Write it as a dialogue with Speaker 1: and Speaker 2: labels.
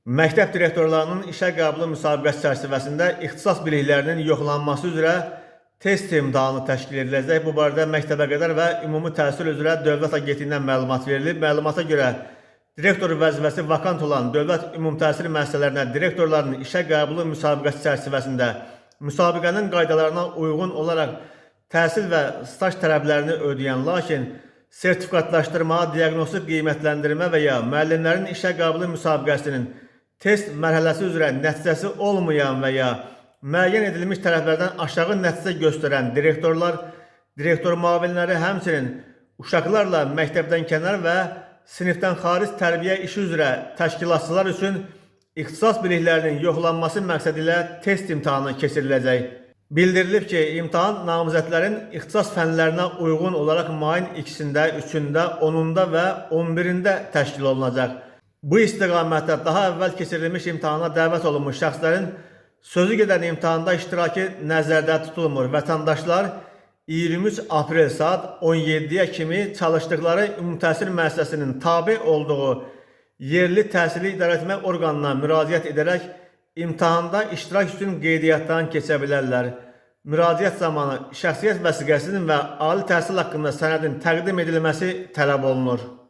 Speaker 1: Məktəb direktorlarının işə qəbulu müsabiqəsi çərçivəsində ixtisas biliklərinin yoxlanması üzrə test imtahanı təşkil ediləcək. Bu barədə Məktəbəqədər və Ümumi Təhsil üzrə Dövlət Agentliyindən məlumat verilib. Məlumata görə direktor vəzifəsi vakant olan dövlət ümumi təhsil müəssisələrinə direktorların işə qəbulu müsabiqəsi çərçivəsində müsabiqənin qaydalarına uyğun olaraq təhsil və staj tələblərini ödəyən, lakin sertifikatlaşdırma, diaqnostik qiymətləndirmə və ya müəllimlərin işə qəbulu müsabiqəsinin test mərhələsi üzrə nəticəsi olmayan və ya müəyyən edilmiş tərəflərdən aşağı nəticə göstərən direktorlar, direktor müavinləri, həmçinin uşaqlarla məktəbdən kənar və sinifdən xaric tərbiyə işi üzrə təşkilatçılar üçün ixtisas biliklərinin yoxlanması məqsədi ilə test imtahanı keçiriləcək. Bildirilib ki, imtahan namizədlərin ixtisas fənlərinə uyğun olaraq mayın 2-sində, 3-ündə, 10-unda və 11-də təşkil olunacaq. Bu istiqamətdə daha əvvəl keçirilmiş imtahana dəvət olunmuş şəxslərin sözü gedən imtahanda iştirakı nəzərdə tutulmur. Vətəndaşlar 23 aprel saat 17-yə kimi çalışdıqları ümumi təhsil müəssisəsinin tabe olduğu yerli təhsili idarəetmə orqanına müraciət edərək imtahanda iştirak üçün qeydiyyatdan keçə bilərlər. Müraciət zamanı şəxsiyyət vəsiqəsinin və ali təhsil haqqında sənədin təqdim edilməsi tələb olunur.